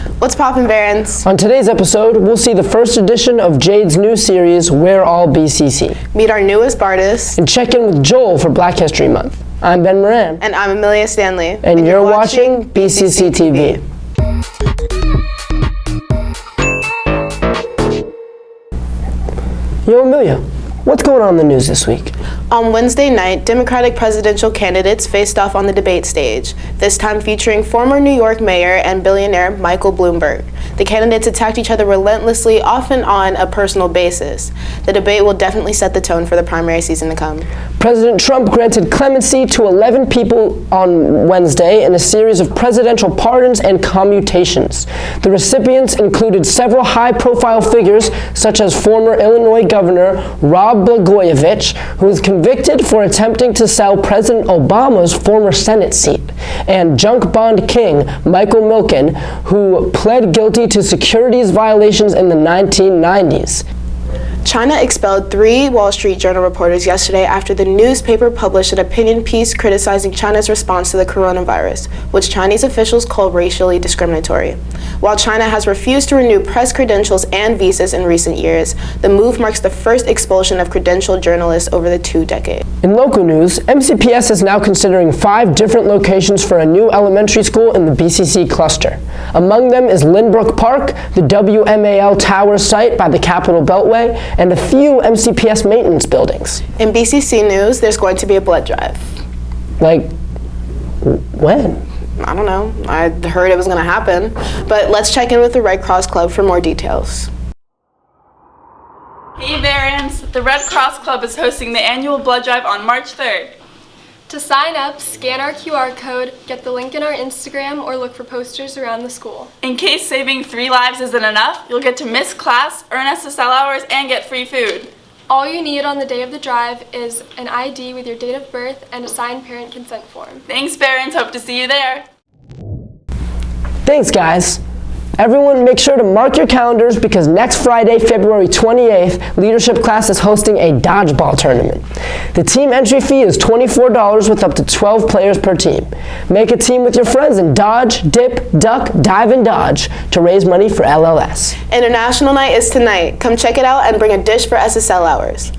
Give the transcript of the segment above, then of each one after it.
What's poppin', Barons? On today's episode, we'll see the first edition of Jade's new series, We're All BCC. Meet our newest Bartist. And check in with Joel for Black History Month. I'm Ben Moran. And I'm Amelia Stanley. And you're watching BCC TV. Yo, Amelia, what's going on in the news this week? On Wednesday night, Democratic presidential candidates faced off on the debate stage, this time featuring former New York mayor and billionaire Michael Bloomberg. The candidates attacked each other relentlessly, often on a personal basis. The debate will definitely set the tone for the primary season to come. President Trump granted clemency to 11 people on Wednesday in a series of presidential pardons and commutations. The recipients included several high-profile figures, such as former Illinois Governor Rod Blagojevich, who was convicted for attempting to sell President Obama's former Senate seat, and junk bond king Michael Milken, who pled guilty to securities violations in the 1990s. China expelled 3 Wall Street Journal reporters yesterday after the newspaper published an opinion piece criticizing China's response to the coronavirus, which Chinese officials call racially discriminatory. While China has refused to renew press credentials and visas in recent years, the move marks the first expulsion of credentialed journalists over the 2 decades. In local news, MCPS is now considering 5 different locations for a new elementary school in the BCC cluster. Among them is Lynbrook Park, the WMAL Tower site by the Capitol Beltway, and a few MCPS maintenance buildings. In BCC news, there's going to be a blood drive. Like, when? I don't know. I heard it was going to happen. But let's check in with the Red Cross Club for more details. Hey Barons! The Red Cross Club is hosting the annual blood drive on March 3rd. To sign up, scan our QR code, get the link in our Instagram, or look for posters around the school. In case saving 3 lives isn't enough, you'll get to miss class, earn SSL hours, and get free food. All you need on the day of the drive is an ID with your date of birth and a signed parent consent form. Thanks Barons, hope to see you there. Thanks, guys. Everyone, make sure to mark your calendars because next Friday, February 28th, leadership class is hosting a dodgeball tournament. The team entry fee is $24 with up to 12 players per team. Make a team with your friends and dodge, dip, duck, dive, and dodge to raise money for LLS. International Night is tonight. Come check it out and bring a dish for SSL hours.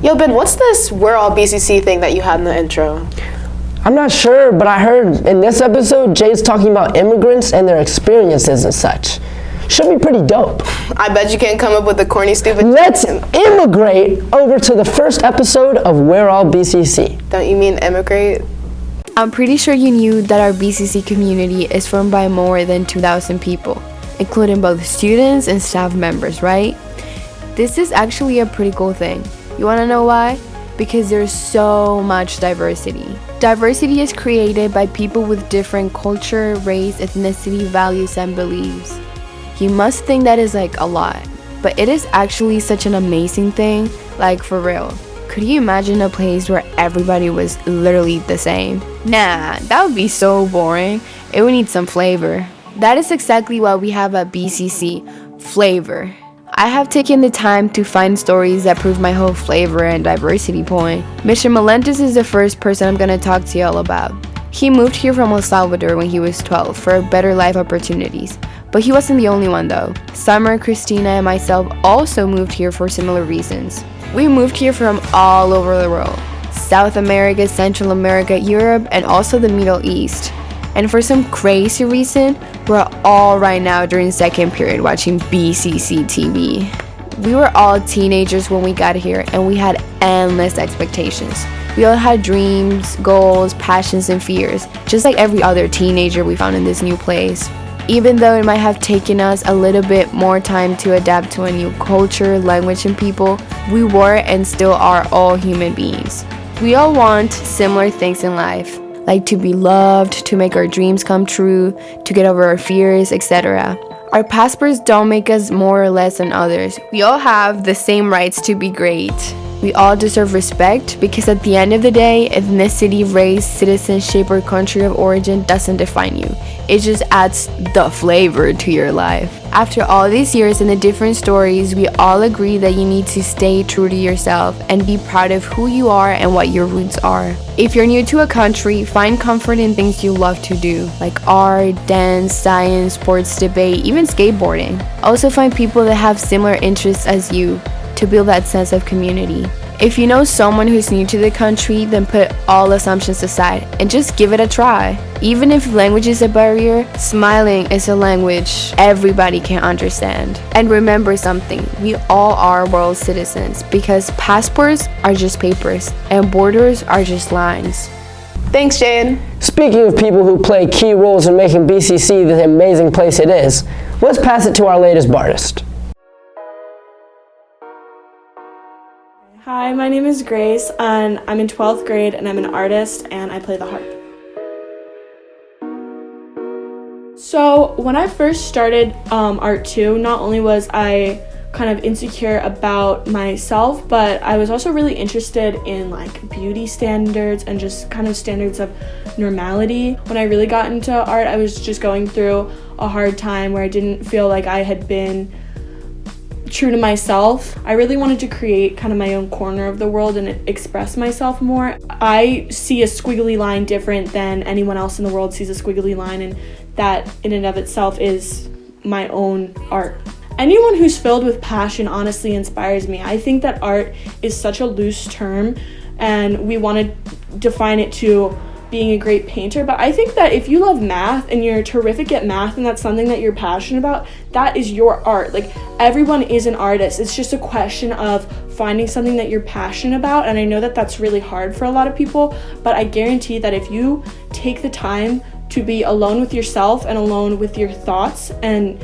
Yo, Ben, what's this We're All BCC thing that you had in the intro? I'm not sure, but I heard in this episode, Jay's talking about immigrants and their experiences and such. Should be pretty dope. I bet you can't come up with a corny, stupid... Let's immigrate over to the first episode of We're All BCC. Don't you mean emigrate? I'm pretty sure you knew that our BCC community is formed by more than 2,000 people, including both students and staff members, right? This is actually a pretty cool thing. You wanna know why? Because there's so much diversity. Diversity is created by people with different culture, race, ethnicity, values, and beliefs. You must think that is like a lot, but it is actually such an amazing thing, like for real. Could you imagine a place where everybody was literally the same? Nah, that would be so boring. It would need some flavor. That is exactly what we have at BCC, flavor. I have taken the time to find stories that prove my whole flavor and diversity point. Mr. Melendez is the first person I'm gonna talk to y'all about. He moved here from El Salvador when he was 12 for better life opportunities. But he wasn't the only one though. Summer, Christina, and myself also moved here for similar reasons. We moved here from all over the world. South America, Central America, Europe, and also the Middle East. And for some crazy reason, we're all right now during second period watching BCC TV. We were all teenagers when we got here and we had endless expectations. We all had dreams, goals, passions, and fears, just like every other teenager we found in this new place. Even though it might have taken us a little bit more time to adapt to a new culture, language, and people, we were and still are all human beings. We all want similar things in life, like to be loved, to make our dreams come true, to get over our fears, etc. Our passports don't make us more or less than others. We all have the same rights to be great. We all deserve respect because at the end of the day, ethnicity, race, citizenship, or country of origin doesn't define you. It just adds the flavor to your life. After all these years and the different stories, we all agree that you need to stay true to yourself and be proud of who you are and what your roots are. If you're new to a country, find comfort in things you love to do, like art, dance, science, sports, debate, even skateboarding. Also find people that have similar interests as you to build that sense of community. If you know someone who's new to the country, then put all assumptions aside and just give it a try. Even if language is a barrier, smiling is a language everybody can understand. And remember something, we all are world citizens because passports are just papers and borders are just lines. Thanks, Jane. Speaking of people who play key roles in making BCC the amazing place it is, let's pass it to our latest Bartist. Hi, my name is Grace, and I'm in 12th grade, and I'm an artist, and I play the harp. So, when I first started art too, not only was I kind of insecure about myself, but I was also really interested in like beauty standards and just kind of standards of normality. When I really got into art, I was just going through a hard time where I didn't feel like I had been true to myself. I really wanted to create kind of my own corner of the world and express myself more. I see a squiggly line different than anyone else in the world sees a squiggly line, and that in and of itself is my own art. Anyone who's filled with passion honestly inspires me. I think that art is such a loose term and we want to define it to being a great painter, but I think that if you love math and you're terrific at math and that's something that you're passionate about, that is your art. Like, everyone is an artist. It's just a question of finding something that you're passionate about, and I know that that's really hard for a lot of people, but I guarantee that if you take the time to be alone with yourself and alone with your thoughts and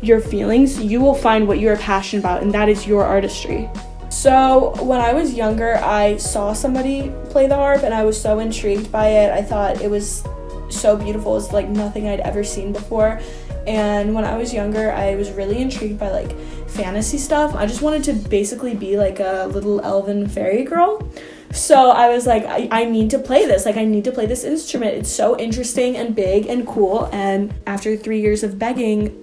your feelings, you will find what you are passionate about, and that is your artistry. So when I was younger, I saw somebody play the harp and I was so intrigued by it. I thought it was so beautiful. It's like nothing I'd ever seen before. And when I was younger, I was really intrigued by like fantasy stuff. I just wanted to basically be like a little elven fairy girl. So I was like, I need to play this. Like, I need to play this instrument. It's so interesting and big and cool. And after 3 years of begging,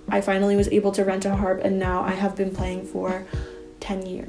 I finally was able to rent a harp, and now I have been playing for 10 years.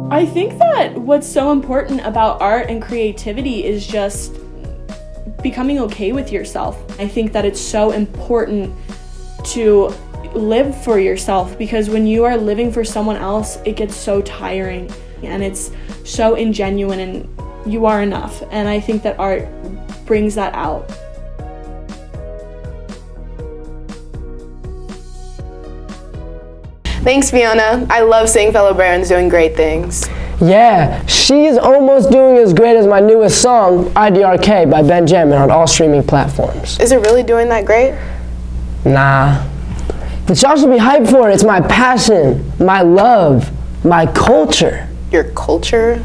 I think that what's so important about art and creativity is just becoming okay with yourself. I think that it's so important to live for yourself, because when you are living for someone else, it gets so tiring and it's so ingenuine, and you are enough. And I think that art brings that out. Thanks, Fiona. I love seeing fellow Barons doing great things. Yeah, she's almost doing as great as my newest song, IDRK by Benjamin, on all streaming platforms. Is it really doing that great? Nah. But y'all should be hyped for it. It's my passion, my love, my culture. Your culture?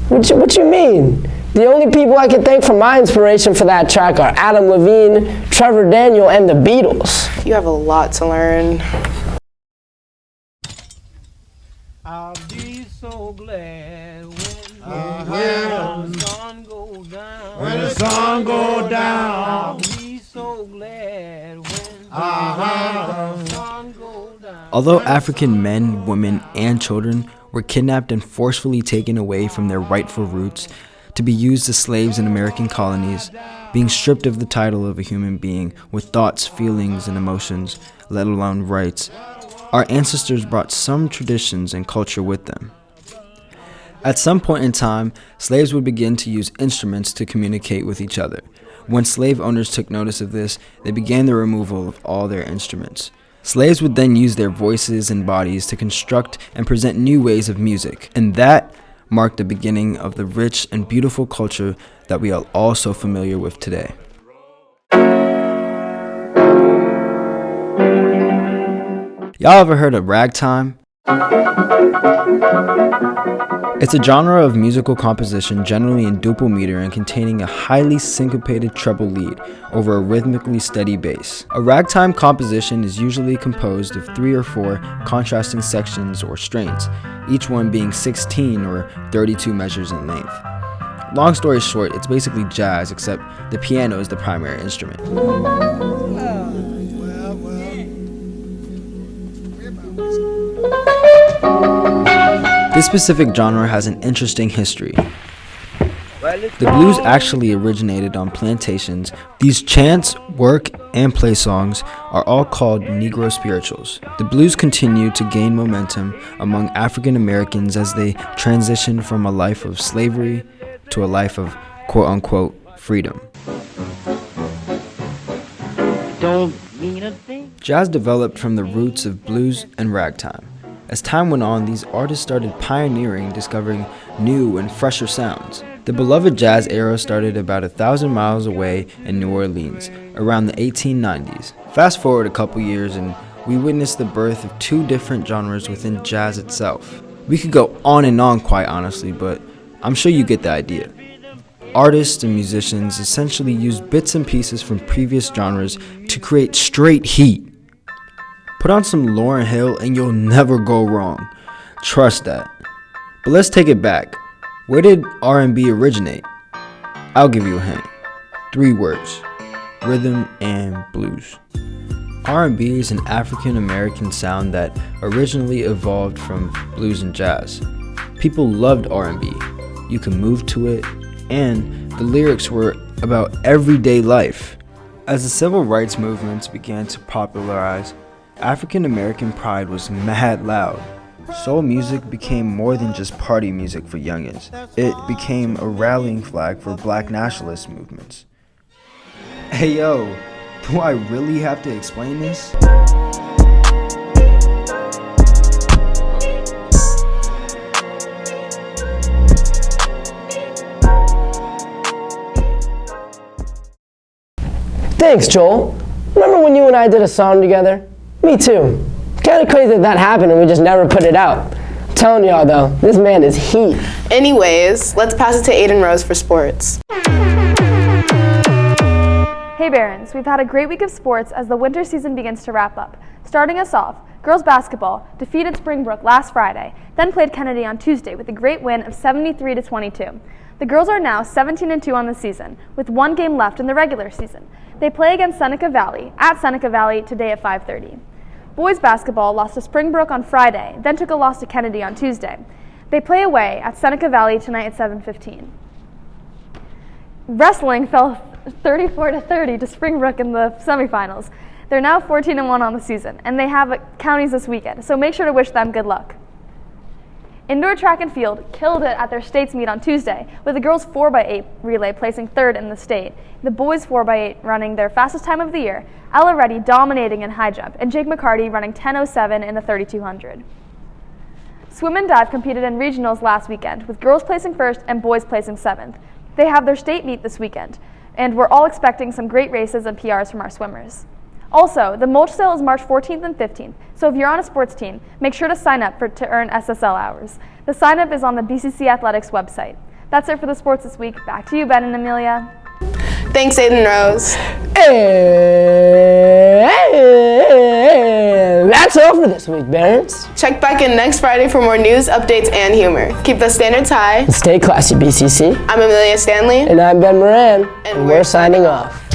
What you mean? The only people I can thank for my inspiration for that track are Adam Levine, Trevor Daniel, and the Beatles. You have a lot to learn. I'll be so glad when the sun goes down. When the sun goes down. I'll be so glad when the sun goes down. Although African men, women, and children were kidnapped and forcefully taken away from their rightful roots to be used as slaves in American colonies, being stripped of the title of a human being with thoughts, feelings, and emotions, let alone rights, our ancestors brought some traditions and culture with them. At some point in time, slaves would begin to use instruments to communicate with each other. When slave owners took notice of this, they began the removal of all their instruments. Slaves would then use their voices and bodies to construct and present new ways of music, and that marked the beginning of the rich and beautiful culture that we are all so familiar with today. Y'all ever heard of ragtime? It's a genre of musical composition generally in duple meter and containing a highly syncopated treble lead over a rhythmically steady bass. A ragtime composition is usually composed of 3 or 4 contrasting sections or strains, each one being 16 or 32 measures in length. Long story short, it's basically jazz, except the piano is the primary instrument. This specific genre has an interesting history. The blues actually originated on plantations. These chants, work, and play songs are all called Negro spirituals. The blues continue to gain momentum among African Americans as they transition from a life of slavery to a life of quote-unquote freedom. Jazz developed from the roots of blues and ragtime. As time went on, these artists started pioneering, discovering new and fresher sounds. The beloved jazz era started about 1,000 miles away in New Orleans, around the 1890s. Fast forward a couple years and we witnessed the birth of 2 different genres within jazz itself. We could go on and on quite honestly, but I'm sure you get the idea. Artists and musicians essentially used bits and pieces from previous genres to create straight heat. Put on some Lauryn Hill and you'll never go wrong. Trust that. But let's take it back. Where did R&B originate? I'll give you a hint. 3 words. Rhythm and blues. R&B is an African American sound that originally evolved from blues and jazz. People loved R&B. You can move to it, and the lyrics were about everyday life. As the civil rights movements began to popularize, African American pride was mad loud. Soul music became more than just party music for youngins. It became a rallying flag for black nationalist movements. Hey yo, do I really have to explain this? Thanks, Joel. Remember when you and I did a song together? Me too. Kind of crazy that happened and we just never put it out. I'm telling y'all though, this man is heat. Anyways, let's pass it to Aiden Rose for sports. Hey Barons, we've had a great week of sports as the winter season begins to wrap up. Starting us off, girls basketball defeated Springbrook last Friday, then played Kennedy on Tuesday with a great win of 73-22. The girls are now 17-2 on the season, with 1 game left in the regular season. They play against Seneca Valley at Seneca Valley today at 5:30. Boys basketball lost to Springbrook on Friday, then took a loss to Kennedy on Tuesday. They play away at Seneca Valley tonight at 7:15. Wrestling fell 34-30 to Springbrook in the semifinals. They're now 14-1 on the season, and they have counties this weekend, so make sure to wish them good luck. Indoor track and field killed it at their states meet on Tuesday, with the girls' 4x8 relay placing 3rd in the state, the boys' 4x8 running their fastest time of the year, Ella Reddy dominating in high jump, and Jake McCarty running 10:07 in the 3200. Swim and dive competed in regionals last weekend, with girls placing 1st and boys placing 7th. They have their state meet this weekend, and we're all expecting some great races and PRs from our swimmers. Also, the mulch sale is March 14th and 15th, so if you're on a sports team, make sure to sign up to earn SSL hours. The sign-up is on the BCC Athletics website. That's it for the sports this week. Back to you, Ben and Amelia. Thanks, Aiden Rose. And that's all for this week, Barons. Check back in next Friday for more news, updates, and humor. Keep the standards high. Stay classy, BCC. I'm Amelia Stanley. And I'm Ben Moran. And we're signing off.